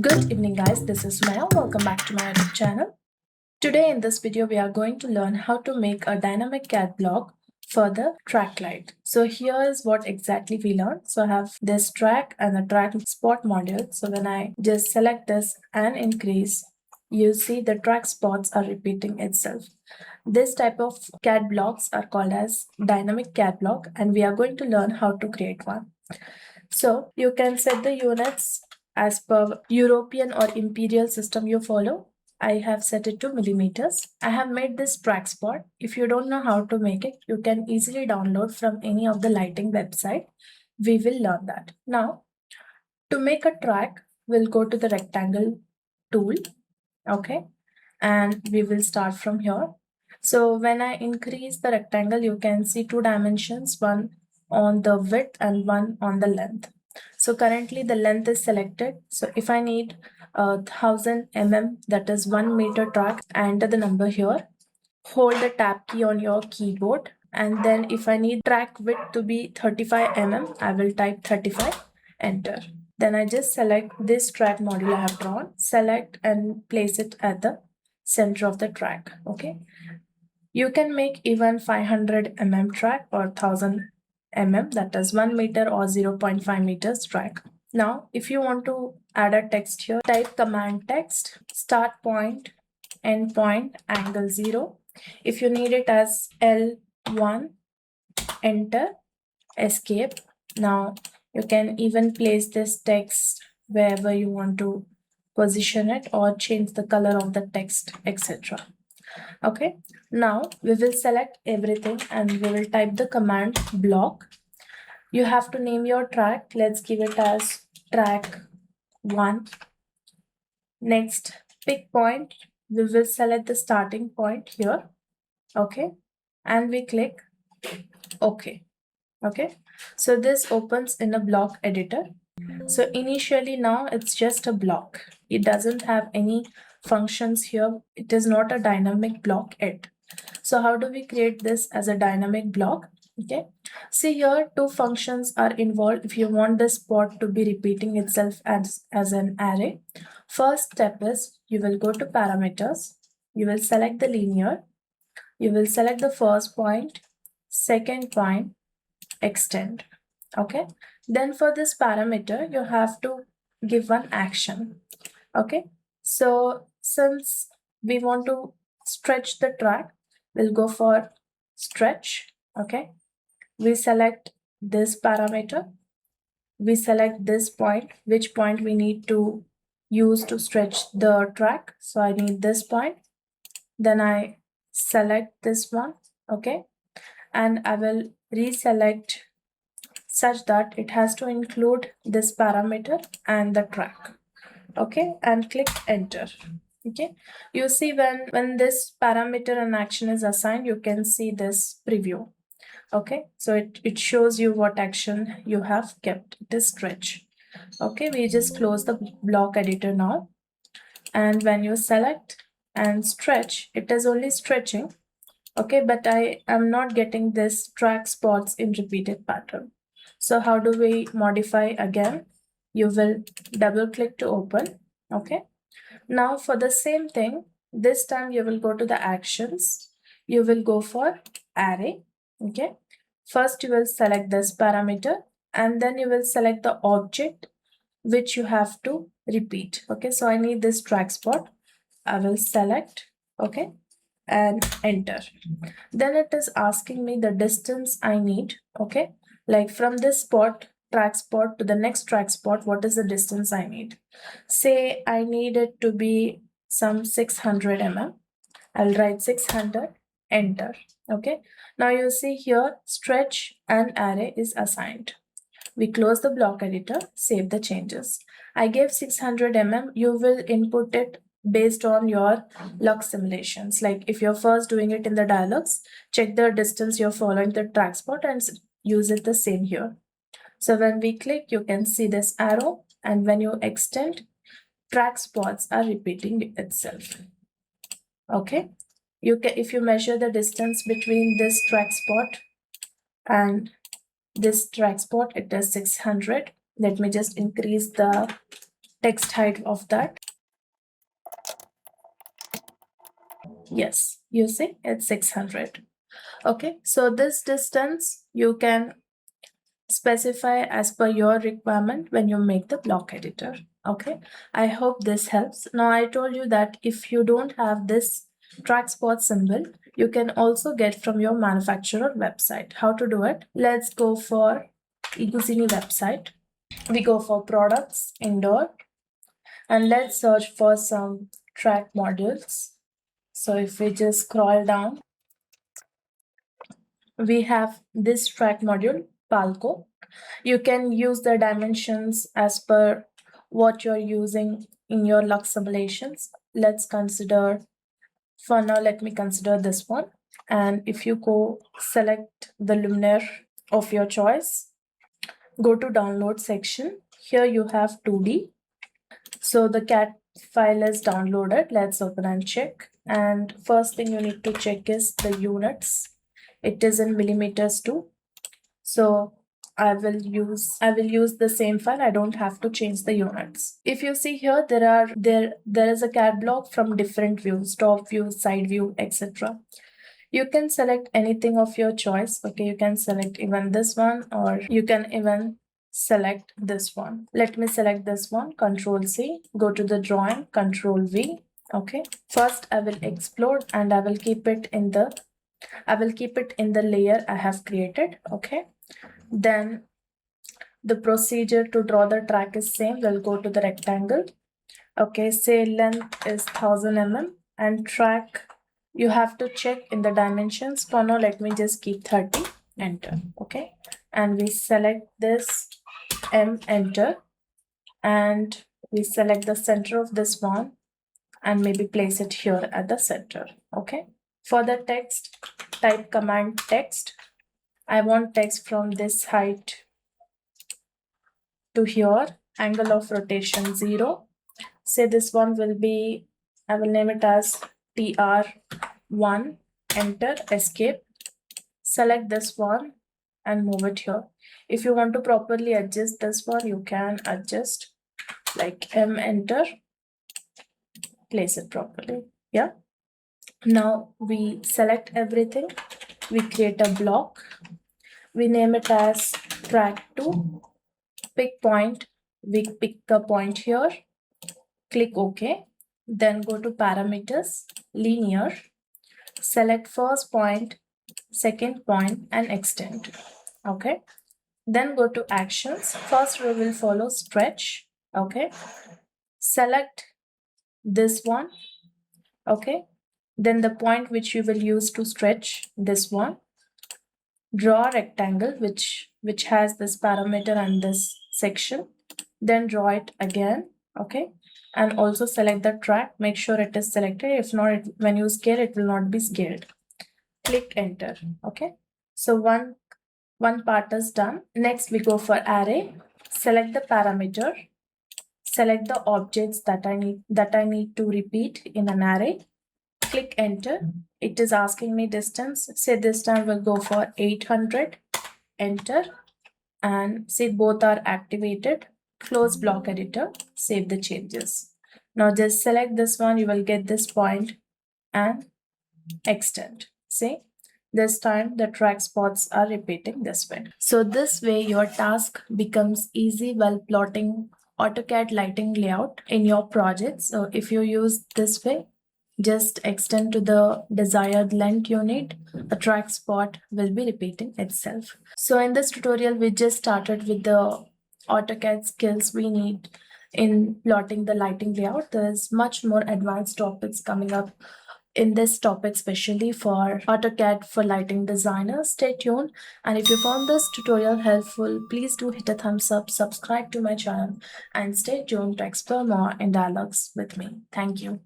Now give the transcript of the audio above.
Good evening guys, this is Sumaiya. Welcome back to my YouTube channel. Today in this video we are going to learn how to make a dynamic CAD block for the track light. So here is what exactly we learned. So I have this track and the track spot module. So when I just select this and increase, you see the track spots are repeating itself. This type of CAD blocks are called as dynamic CAD block, and we are going to learn how to create one. So you can set the units as per European or imperial system you follow. I have set it to millimeters. I have made this track spot. If you don't know how to make it, you can easily download from any of the lighting website. We will learn that. Now, to make a track, we'll go to the rectangle tool. Okay. And we will start from here. So when I increase the rectangle, you can see two dimensions, one on the width and one on the length. So currently the length is selected. So if I need 1000 mm, that is 1 meter track, enter the number here. Hold the tab key on your keyboard. And then if I need track width to be 35 mm, I will type 35, enter. Then I just select this track module I have drawn, select and place it at the center of the track. Okay. You can make even 500 mm track or 1000 mm, that is 1 meter or 0.5 meters track. Now, if you want to add a text here, type command text, start point, end point, angle 0. If you need it as L1, enter, escape. Now, you can even place this text wherever you want to position it or change the color of the text, etc. Okay, now we will select everything and we will type the command block. You have to name your track. Let's give it as track 1. Next, pick point. We will select the starting point here. Okay, and we click OK. Okay, so this opens in a block editor. So initially now it's just a block. It doesn't have any functions here. It is not a dynamic block yet. So how do we create this as a dynamic block? Okay, see here two functions are involved if you want the spot to be repeating itself as an array. First step is you will go to parameters, you will select the linear, you will select the first point, second point, extend. Okay, then for this parameter you have to give one action. Okay, so since we want to stretch the track, we'll go for stretch. Okay, we select this parameter, we select this point, which point we need to use to stretch the track. So I need this point, then I select this one. Okay, and I will reselect such that it has to include this parameter and the track. Okay, and click enter. Okay, you see when this parameter and action is assigned, you can see this preview. Okay, so it shows you what action you have kept. It is stretch. Okay, we just close the block editor now, and when you select and stretch, it is only stretching. Okay, but I am not getting this track spots in repeated pattern. So how do we modify again? You will double click to open. Okay, now for the same thing, this time you will go to the actions, you will go for array. Okay, first you will select this parameter and then you will select the object which you have to repeat. Okay, so I need this track spot, I will select. Okay, and enter. Then it is asking me the distance I need. Okay, like from this spot, track spot to the next track spot, what is the distance I need? Say I need it to be some 600 mm. I'll write 600, enter. Okay, now you see here stretch and array is assigned. We close the block editor, save the changes. I gave 600 mm, you will input it based on your lux simulations. Like if you're first doing it in the DIALux, check the distance you're following the track spot and use it the same here. So when we click, you can see this arrow, and when you extend, track spots are repeating itself. Okay, you can, if you measure the distance between this track spot and this track spot, it is 600. Let me just increase the text height of that. Yes, you see it's 600. Okay, so this distance you can specify as per your requirement when you make the block editor. Okay, I hope this helps. Now I told you that if you don't have this track spot symbol, you can also get from your manufacturer website. How to do it? Let's go for Iguzini website. We go for products, indoor, and let's search for some track modules. So if we just scroll down, we have this track module, Palco. You can use the dimensions as per what you're using in your Lux simulations. Let's consider, for now, let me consider this one. And if you go select the luminaire of your choice, go to download section. Here you have 2D. So the CAD file is downloaded. Let's open and check. And first thing you need to check is the units. It is in millimeters too. So I will use the same file. I don't have to change the units. If you see here, there is a CAD block from different views, top view, side view, etc. You can select anything of your choice. Okay, you can select even this one, or you can even select this one. Let me select this one, Control C, go to the drawing, Control V. Okay, first I will explode and I will keep it in the layer I have created. Okay, then the procedure to draw the track is same. We'll go to the rectangle. Okay, say length is 1000 mm and track you have to check in the dimensions. For now, let me just keep 30, enter. Okay, and we select this M, enter, and we select the center of this one and maybe place it here at the center. Okay, for the text, type command text. I want text from this height to here, angle of rotation 0. Say this one will be, I will name it as TR1, enter, escape, select this one and move it here. If you want to properly adjust this one, you can adjust like M, enter, place it properly. Yeah. Now we select everything, we create a block, we name it as track 2, pick point, we pick a point here, click OK, then go to parameters, linear, select first point, second point and extend. Okay, then go to actions. First we will follow stretch. Okay, select this one. Okay, then the point which you will use to stretch, this one, draw a rectangle which has this parameter and this section, then draw it again. Okay, and also select the track, make sure it is selected. If not, when you scale, it will not be scaled. Click enter. Okay, so one part is done. Next we go for array, select the parameter, select the objects that I need to repeat in an array, click enter. It is asking me distance. Say this time we'll go for 800, enter, and see both are activated. Close block editor, save the changes. Now just select this one, you will get this point and extend. See, this time the track spots are repeating this way. So this way your task becomes easy while plotting AutoCAD lighting layout in your project. So if you use this way, just extend to the desired length you need, the track spot will be repeating itself. So in this tutorial, we just started with the AutoCAD skills we need in plotting the lighting layout. There's much more advanced topics coming up in this topic, especially for AutoCAD for lighting designers. Stay tuned. And if you found this tutorial helpful, please do hit a thumbs up, subscribe to my channel, and stay tuned to explore more in DIALux with me. Thank you.